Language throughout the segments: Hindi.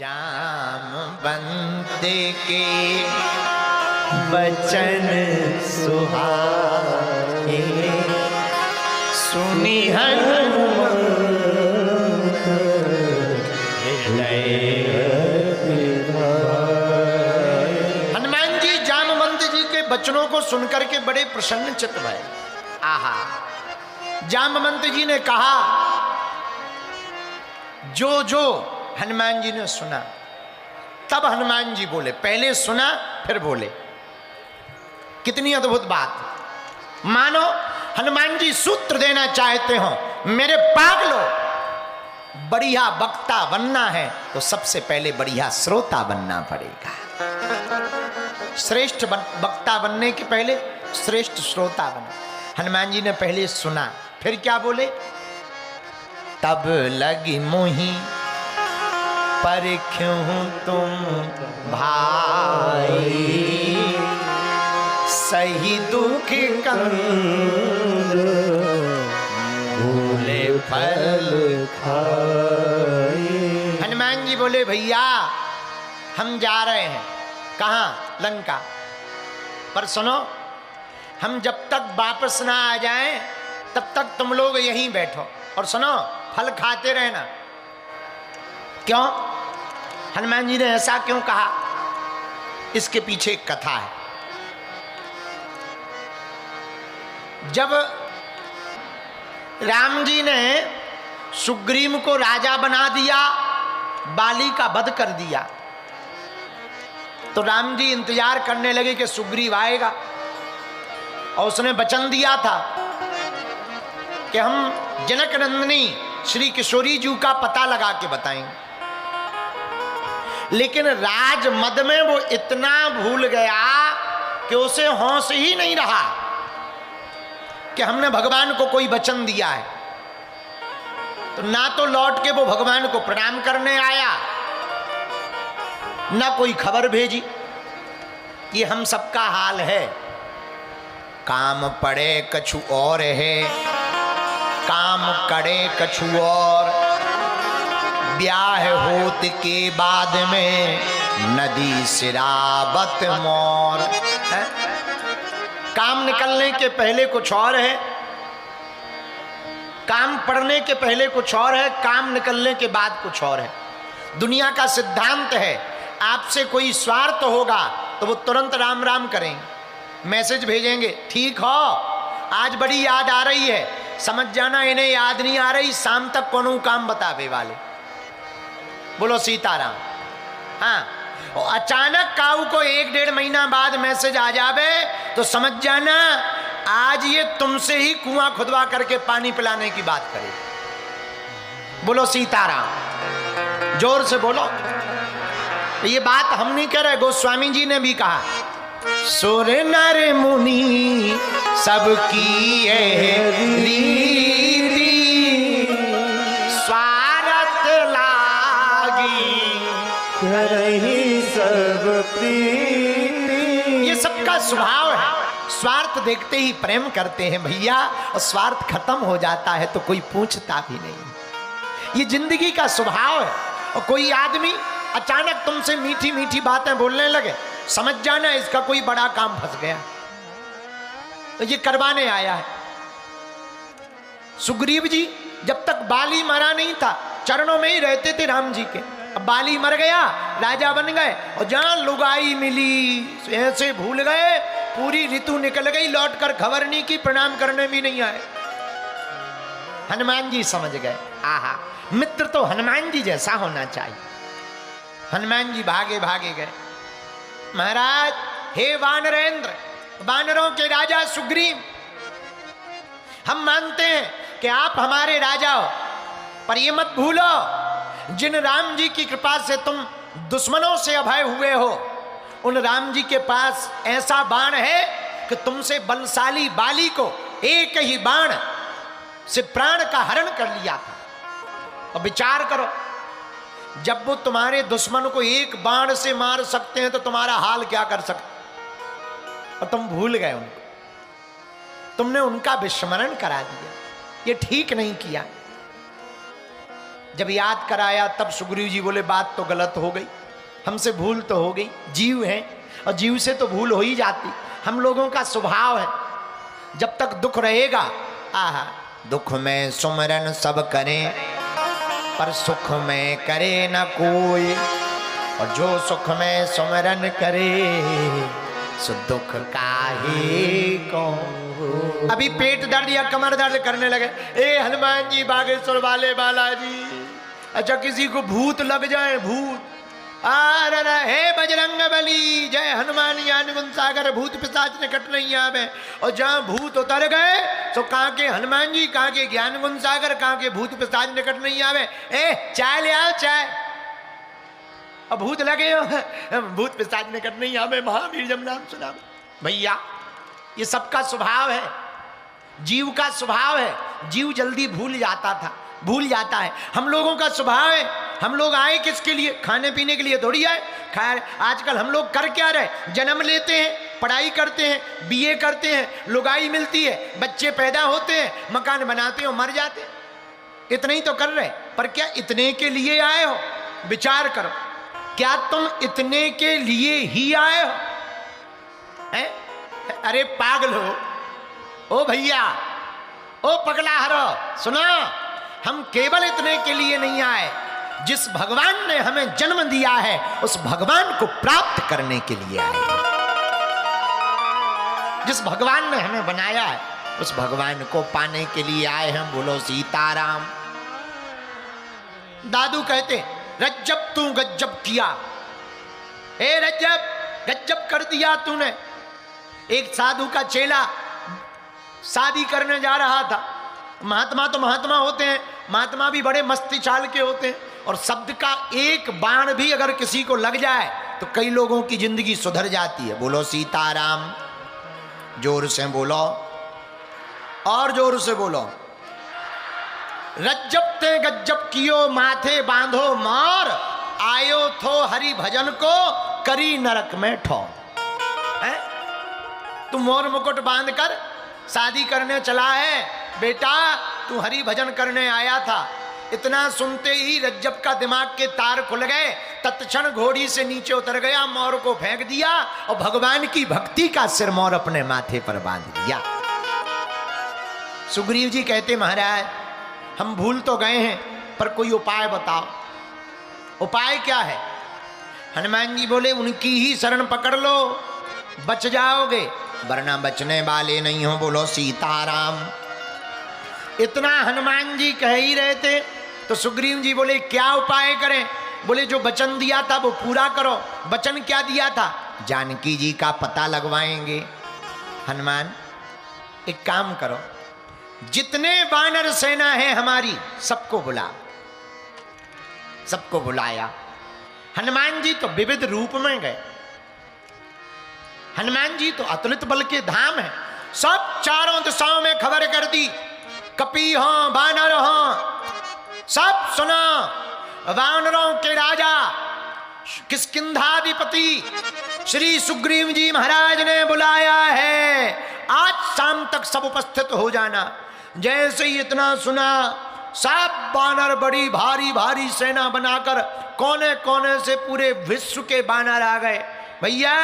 जामवंत के वचन सुहाए, सुनि हनुमंत हृदय विधाए। हनुमान जी जामवंत जी के वचनों को सुनकर के बड़े प्रसन्न चित्त भये। आहा, जामवंत जी ने कहा, जो जो हनुमान जी ने सुना, तब हनुमान जी बोले। पहले सुना फिर बोले। कितनी अद्भुत बात। मानो हनुमान जी सूत्र देना चाहते हो, मेरे पागलो, बढ़िया वक्ता बनना है तो सबसे पहले बढ़िया श्रोता बनना पड़ेगा। श्रेष्ठ वक्ता बनने के पहले श्रेष्ठ श्रोता बना। हनुमान जी ने पहले सुना, फिर क्या बोले? तब लगी मोही पर क्यों तुम भाई, सही दुख कंद भूले फल खाए। हनुमान जी बोले, भैया हम जा रहे हैं। कहाँ? लंका। पर सुनो, हम जब तक वापस ना आ जाएं तब तक तुम लोग यहीं बैठो और सुनो, फल खाते रहना। क्यों? हनुमान जी ने ऐसा क्यों कहा? इसके पीछे एक कथा है। जब राम जी ने सुग्रीव को राजा बना दिया, बाली का वध कर दिया, तो राम जी इंतजार करने लगे कि सुग्रीव आएगा। और उसने वचन दिया था कि हम जनक नंदिनी श्री किशोरी जी का पता लगा के बताएंगे। लेकिन राज मद में वो इतना भूल गया कि उसे होश ही नहीं रहा कि हमने भगवान को कोई वचन दिया है। तो ना तो लौट के वो भगवान को प्रणाम करने आया, ना कोई खबर भेजी। ये हम सबका हाल है। काम पड़े कछु और है, काम करे कछु और, ब्याह होत के बाद में नदी सिरावत मोर। काम निकलने के पहले कुछ और है, काम पड़ने के पहले कुछ और है, काम निकलने के बाद कुछ और है। दुनिया का सिद्धांत है, आपसे कोई स्वार्थ होगा तो वो तुरंत राम राम करेंगे, मैसेज भेजेंगे, ठीक हो आज बड़ी याद आ रही है, समझ जाना इन्हें याद नहीं आ रही, शाम तक कौन काम बतावे वाले। बोलो सीताराम। हाँ, और अचानक काऊ को 1-1.5 महीना बाद मैसेज आ जावे तो समझ जाना आज ये तुमसे ही कुआं खुदवा करके पानी पिलाने की बात करे। बोलो सीताराम, जोर से बोलो। ये बात हम नहीं कह रहे, गोस्वामी जी ने भी कहा, सुर नर मुनि सबकी रीति, स्वार्थ लागी करहि सब प्रीति। ये सबका स्वभाव है, स्वार्थ देखते ही प्रेम करते हैं भैया, और स्वार्थ खत्म हो जाता है तो कोई पूछता भी नहीं। ये जिंदगी का स्वभाव है। और कोई आदमी अचानक तुमसे मीठी मीठी बातें बोलने लगे, समझ जाना इसका कोई बड़ा काम फंस गया, तो ये करवाने आया है। सुग्रीव जी जब तक बाली मरा नहीं था चरणों में ही रहते थे राम जी के। अब बाली मर गया, राजा बन गए, और जहां लुगाई मिली ऐसे भूल गए, पूरी ऋतु निकल गई, लौट कर खबर नहीं की, प्रणाम करने भी नहीं आए। हनुमान जी समझ गए, आहा मित्र तो हनुमान जी जैसा होना चाहिए। हनुमान जी भागे भागे गए। महाराज, हे वानरेंद्र, वानरों के राजा सुग्रीव, हम मानते हैं कि आप हमारे राजा हो, पर ये मत भूलो जिन राम जी की कृपा से तुम दुश्मनों से अभय हुए हो, उन राम जी के पास ऐसा बाण है कि तुमसे बलशाली बाली को एक ही बाण से प्राण का हरण कर लिया था। और विचार करो, जब वो तुम्हारे दुश्मन को एक बाण से मार सकते हैं तो तुम्हारा हाल क्या कर सकते, और तुम भूल गए उनको, तुमने उनका विस्मरण करा दिया। ये ठीक नहीं किया। जब याद कराया तब सुग्रीव जी बोले बात तो गलत हो गई, हमसे भूल तो हो गई, जीव है और जीव से तो भूल हो ही जाती, हम लोगों का स्वभाव है, जब तक दुख रहेगा आहा दुख में सुमरन सब करें पर सुख में करे न कोई, और जो सुख में सुमरन करे सो दुख काहे को। अभी पेट दर्द या कमर दर्द करने लगे, ए हनुमान जी बागेश्वर वाले बालाजी, अच्छा किसी को भूत लग जाए, भूत अरे हे बजरंग बली जय हनुमान ज्ञान गुण सागर, भूत पिशाच निकट नहीं आवे, और जहाँ भूत उतर गए तो कहाँ के हनुमान जी, कहाँ के ज्ञान गुण सागर, कहाँ के भूत पिशाच निकट नहीं आवे, ए चाय ले आओ चाय, अब भूत लगे हो भूत पिशाच निकट नहीं आवे, महावीर जब नाम सुना। भैया ये सबका स्वभाव है, जीव का स्वभाव है, जीव जल्दी भूल जाता था, भूल जाता है, हम लोगों का स्वभाव है। हम लोग आए किसके लिए? खाने पीने के लिए थोड़ी आए। खैर आजकल हम लोग कर क्या रहे, जन्म लेते हैं, पढ़ाई करते हैं, बीए करते हैं, लुगाई मिलती है, बच्चे पैदा होते हैं, मकान बनाते हैं और मर जाते हैं, इतना ही तो कर रहे। पर क्या इतने के लिए आए हो? विचार करो, क्या तुम इतने के लिए ही आए हो? हैं? अरे पागल हो, ओ भैया, ओ पगला हरो, सुना, हम केवल इतने के लिए नहीं आए, जिस भगवान ने हमें जन्म दिया है उस भगवान को प्राप्त करने के लिए आए हैं। जिस भगवान ने हमें बनाया है उस भगवान को पाने के लिए आए हैं। बोलो सीताराम। दादू कहते रज्जब तू गज्जब किया, ए रज्जब गज्जब कर दिया तूने। एक साधु का चेला शादी करने जा रहा था। महात्मा तो महात्मा होते हैं, महात्मा भी बड़े मस्ती चाल के होते हैं, और शब्द का एक बाण भी अगर किसी को लग जाए तो कई लोगों की जिंदगी सुधर जाती है। बोलो सीताराम। जोर से बोलो, और जोर से बोलो। रज्जब ते गज्जब कियो माथे बांधो मार, आयो थो हरि भजन को करी नरक में ठोर। तू मोर मुकुट बांध कर शादी करने चला है बेटा, तू हरि भजन करने आया था। इतना सुनते ही रज्जब का दिमाग के तार खुल गए, तत्क्षण घोड़ी से नीचे उतर गया, मोर को फेंक दिया और भगवान की भक्ति का सिरमौर अपने माथे पर बांध दिया। सुग्रीव जी कहते महाराज हम भूल तो गए हैं, पर कोई उपाय बताओ। उपाय क्या है? हनुमान जी बोले उनकी ही शरण पकड़ लो, बच जाओगे, वरना बचने वाले नहीं हो। बोलो सीताराम। इतना हनुमान जी कह ही रहे थे तो सुग्रीव जी बोले क्या उपाय करें? बोले जो वचन दिया था वो पूरा करो। वचन क्या दिया था? जानकी जी का पता लगवाएंगे। हनुमान एक काम करो, जितने वानर सेना है हमारी सबको बुला। सबको बुलाया। हनुमान जी तो विविध रूप में गए। हनुमान जी तो अतुलित बल के धाम है। सब चारों दिशाओं में खबर कर दी, कपी हो वानर हो सब सुना। वानरों के राजा किष्किंधाधिपति श्री सुग्रीव जी महाराज ने बुलाया है, आज शाम तक सब उपस्थित हो जाना। जैसे ही इतना सुना, सब वानर बड़ी भारी भारी सेना बनाकर कोने कोने से पूरे विश्व के वानर आ गए। भैया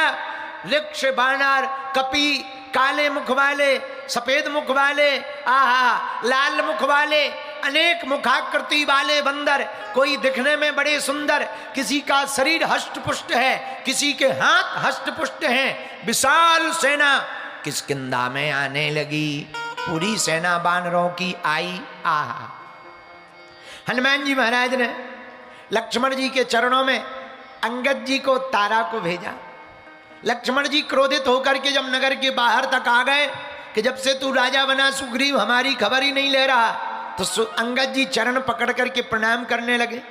वृक्ष वानर, कपी, काले मुख वाले, सफेद मुख वाले, आहा लाल मुख वाले, अनेक मुखाकृति वाले बंदर, कोई दिखने में बड़े सुंदर, किसी का शरीर हष्टपुष्ट है, किसी के हाथ हष्टपुष्ट हैं। विशाल सेना किष्किंधा में आने लगी। पूरी सेना वानरों की आई। आहा हनुमान जी महाराज ने लक्ष्मण जी के चरणों में अंगद जी को तारा को भेजा। लक्ष्मण जी क्रोधित होकर के जब नगर के बाहर तक आ गए कि जब से तू राजा बना सुग्रीव हमारी खबर ही नहीं ले रहा, तो अंगद जी चरण पकड़ करके प्रणाम करने लगे।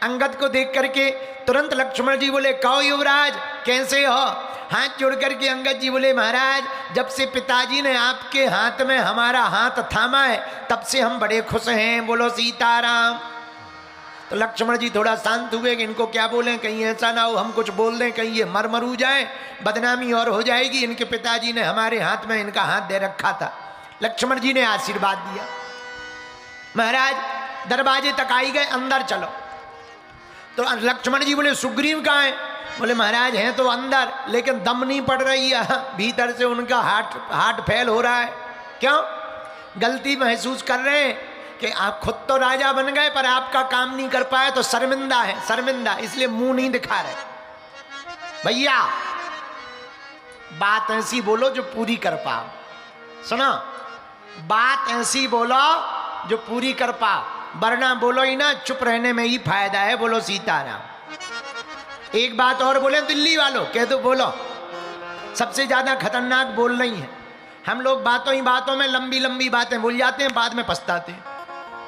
अंगद को देख करके तुरंत लक्ष्मण जी बोले कहो युवराज कैसे हो? हाथ जोड़ करके अंगद जी बोले महाराज जब से पिताजी ने आपके हाथ में हमारा हाथ थामा है तब से हम बड़े खुश हैं। बोलो सीताराम। तो लक्ष्मण जी थोड़ा शांत हुए कि इनको क्या बोलें, कहीं ऐसा ना हो हम कुछ बोल दें, कहीं ये मरमरू जाए, बदनामी और हो जाएगी। इनके पिताजी ने हमारे हाथ में इनका हाथ दे रखा था। लक्ष्मण जी ने आशीर्वाद दिया। महाराज दरवाजे तक आई गए, अंदर चलो। तो लक्ष्मण जी बोले सुग्रीव कहाँ है? बोले महाराज हैं तो अंदर, लेकिन दम नहीं पड़ रही है, भीतर से उनका हार्ट फेल हो रहा है। क्यों? गलती महसूस कर रहे हैं कि आप खुद तो राजा बन गए पर आपका काम नहीं कर पाए, तो शर्मिंदा है, शर्मिंदा, इसलिए मुंह नहीं दिखा रहे। भैया बात ऐसी बोलो जो पूरी कर पाओ। सुनो, बात ऐसी बोलो जो पूरी कर पाओ, वरना बोलो ही ना, चुप रहने में ही फायदा है। बोलो सीताराम। एक बात और बोले दिल्ली वालों, कह दो बोलो, सबसे ज्यादा खतरनाक बोल रही है। हम लोग बातों ही बातों में लंबी लंबी बातें बोल जाते हैं, बाद में पछताते हैं।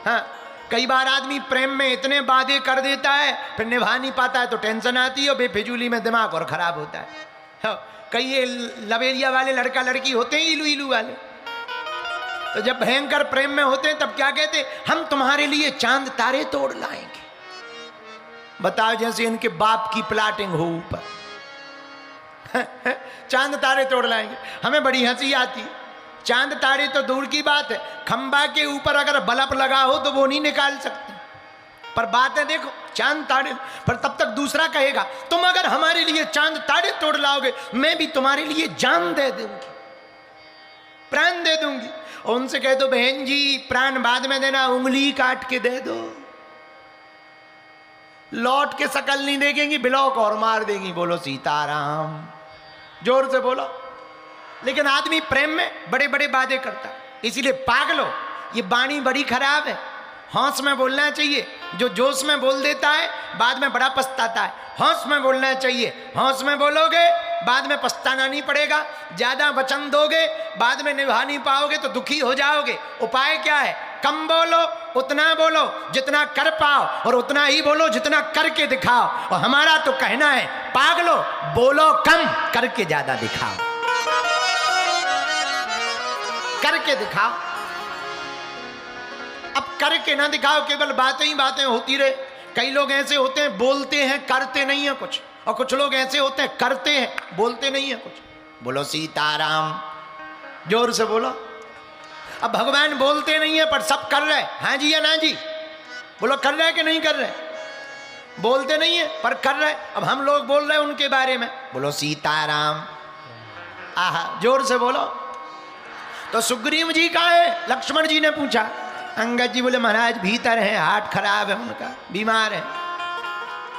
हाँ, कई बार आदमी प्रेम में इतने वादे कर देता है, फिर निभा नहीं पाता है तो टेंशन आती है और बेफिजूली में दिमाग और खराब होता है। हाँ, कई ये लवेरिया वाले लड़का लड़की होते हैं, इलू इलू वाले, तो जब भयंकर प्रेम में होते हैं तब क्या कहते? हम तुम्हारे लिए चांद तारे तोड़ लाएंगे। बताओ, जैसे इनके बाप की प्लाटिंग हो ऊपर चांद तारे तोड़ लाएंगे। हमें बड़ी हंसी आती। चांद तारे तो दूर की बात है, खंबा के ऊपर अगर बल्ब लगा हो तो वो नहीं निकाल सकते, पर बात है देखो चांद तारे। पर तब तक दूसरा कहेगा तुम अगर हमारे लिए चांद तारे तोड़ लाओगे, मैं भी तुम्हारे लिए जान दे दूंगी, प्राण दे दूंगी। और उनसे कह दो बहन जी प्राण बाद में देना, उंगली काट के दे दो, लौट के शकल नहीं देखेंगी, ब्लॉक और मार देंगी। बोलो सीताराम, जोर से बोलो। लेकिन आदमी प्रेम में बड़े बड़े वादे करता, इसीलिए पागलो ये वाणी बड़ी खराब है। होश में बोलना चाहिए, जो जोश में बोल देता है बाद में बड़ा पछताता है। होश में बोलना चाहिए, होश में बोलोगे बाद में पछताना नहीं पड़ेगा। ज्यादा वचन दोगे बाद में निभा नहीं पाओगे तो दुखी हो जाओगे। उपाय क्या है? कम बोलो, उतना बोलो जितना कर पाओ, और उतना ही बोलो जितना करके दिखाओ। और हमारा तो कहना है पागलो बोलो कम, करके ज्यादा दिखाओ, करके दिखाओ। अब करके ना दिखाओ, केवल बातें ही बातें होती रहे। कई लोग ऐसे होते हैं बोलते हैं करते नहीं है कुछ, और कुछ लोग ऐसे होते हैं करते हैं बोलते नहीं है कुछ। बोलो सीताराम, जोर से बोलो। अब भगवान बोलते नहीं है पर सब कर रहे, हाँ जी या ना जी? बोलो कर रहे कि नहीं कर रहे? बोलते नहीं है पर कर रहे। अब हम लोग बोल रहे हैं उनके बारे में। बोलो सीताराम, आहा, जोर से बोलो। तो सुग्रीव जी कहाँ है? लक्ष्मण जी ने पूछा। अंगद जी बोले महाराज भीतर है, हार्ट खराब है उनका, बीमार है।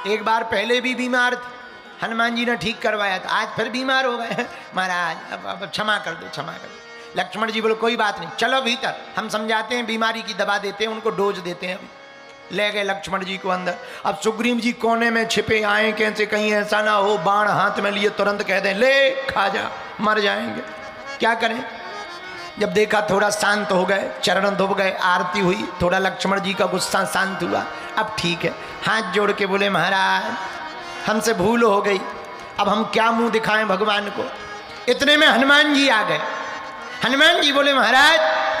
एक बार पहले भी बीमार थे, हनुमान जी ने ठीक करवाया था, आज फिर बीमार हो गए महाराज, अब क्षमा कर दो, क्षमा कर दो। लक्ष्मण जी बोले कोई बात नहीं, चलो भीतर, हम समझाते हैं, बीमारी की दवा देते हैं, उनको डोज देते हैं। अभी ले गए लक्ष्मण जी को अंदर। अब सुग्रीव जी कोने में छिपे आए, कैसे कहीं ऐसा ना हो बाण हाथ में लिए तुरंत कह दें ले खा जा, मर जाएंगे। क्या करें? जब देखा थोड़ा शांत हो गए, चरण धुप गए, आरती हुई, थोड़ा लक्ष्मण जी का गुस्सा शांत हुआ, अब ठीक है। हाथ जोड़ के बोले महाराज हमसे भूल हो गई, अब हम क्या मुंह दिखाएं भगवान को। इतने में हनुमान जी आ गए। हनुमान जी बोले महाराज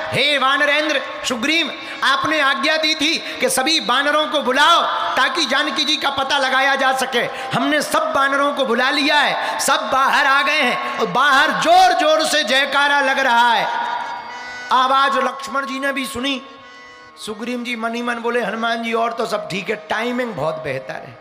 हे वानरेंद्र, सुग्रीव आपने आज्ञा दी थी कि सभी वानरों को बुलाओ ताकि जानकी जी का पता लगाया जा सके। हमने सब वानरों को बुला लिया है, सब बाहर आ गए हैं और बाहर जोर जोर से जयकारा लग रहा है। आवाज लक्ष्मण जी ने भी सुनी। सुग्रीव जी मन ही मन बोले हनुमान जी और तो सब ठीक है, टाइमिंग बहुत बेहतर है।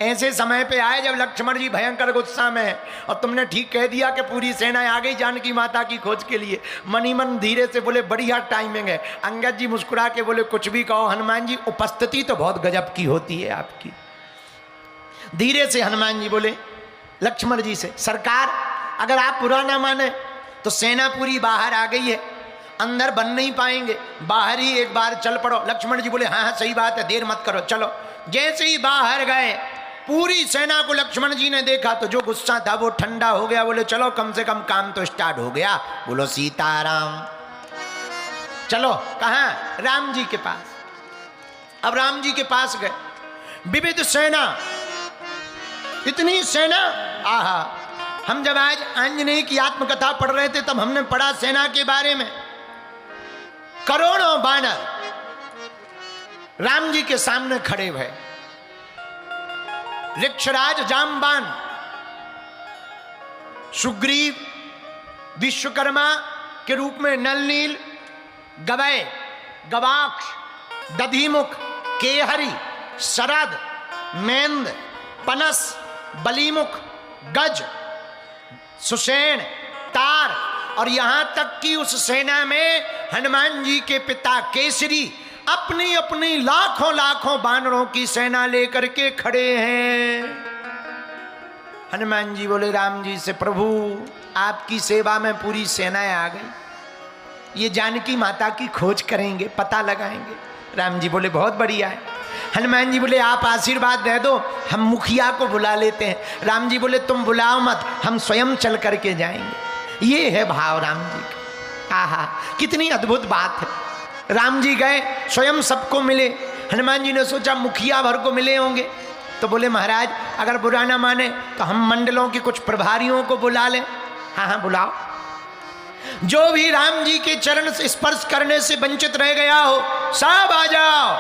ऐसे समय पे आए जब लक्ष्मण जी भयंकर गुस्सा में है और तुमने ठीक कह दिया कि पूरी सेना आ गई जानकी माता की खोज के लिए। मन ही मन धीरे से बोले बढ़िया टाइमिंग है। अंगद जी मुस्कुरा के बोले कुछ भी कहो हनुमान जी, उपस्थिति तो बहुत गजब की होती है आपकी। धीरे से हनुमान जी बोले लक्ष्मण जी से, सरकार अगर आप बुरा ना माने तो सेना पूरी बाहर आ गई है, अंदर बन नहीं पाएंगे, बाहर ही एक बार चल पड़ो। लक्ष्मण जी बोले हाँ हाँ सही बात है, देर मत करो, चलो। जैसे ही बाहर गए पूरी सेना को लक्ष्मण जी ने देखा तो जो गुस्सा था वो ठंडा हो गया। बोले चलो कम से कम काम तो स्टार्ट हो गया। बोलो सीताराम। चलो कहाँ? राम जी के पास। अब राम जी के पास गए, विविध सेना, इतनी सेना, आहा। हम जब आज आंजनेय की आत्मकथा पढ़ रहे थे तब हमने पढ़ा सेना के बारे में। करोड़ों बानर राम जी के सामने खड़े हुए। ऋक्षराज जामबान, सुग्रीव, विश्वकर्मा के रूप में नल नील, गवय, गवाक्ष, दधिमुख, केहरी, शरद, मेंद, पनस, बलीमुख, गज, सुषेण, तार, और यहां तक कि उस सेना में हनुमान जी के पिता केसरी अपनी अपनी लाखों लाखों बानरों की सेना लेकर के खड़े हैं। हनुमान जी बोले राम जी से, प्रभु आपकी सेवा में पूरी सेनाएं आ गई, ये जानकी माता की खोज करेंगे, पता लगाएंगे। राम जी बोले बहुत बढ़िया है। हनुमान जी बोले आप आशीर्वाद दे दो, हम मुखिया को बुला लेते हैं। राम जी बोले तुम बुलाओ मत, हम स्वयं चल करके जाएंगे। ये है भाव राम जी का। आहा, कितनी अद्भुत बात है। राम जी गए, स्वयं सबको मिले। हनुमान जी ने सोचा मुखिया भर को मिले होंगे, तो बोले महाराज अगर बुरा ना माने तो हम मंडलों के कुछ प्रभारियों को बुला लें। हाँ हाँ बुलाओ, जो भी राम जी के चरण से स्पर्श करने से वंचित रह गया हो सब आ जाओ।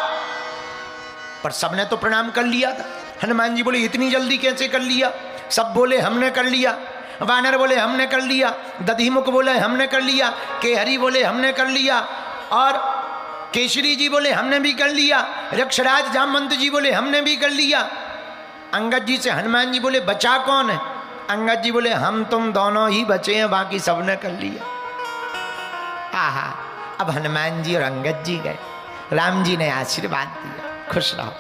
पर सबने तो प्रणाम कर लिया था। हनुमान जी बोले इतनी जल्दी कैसे कर लिया? सब बोले हमने कर लिया, वानर बोले हमने कर लिया, दधिमुख बोले हमने कर लिया, केहरी बोले हमने कर लिया, और केसरी जी बोले हमने भी कर लिया, रक्षराज जामवंत जी बोले हमने भी कर लिया। अंगद जी से हनुमान जी बोले बचा कौन है? अंगद जी बोले हम तुम दोनों ही बचे हैं, बाकी सबने कर लिया। आहा, अब हनुमान जी और अंगद जी गए, राम जी ने आशीर्वाद दिया, खुश रहो।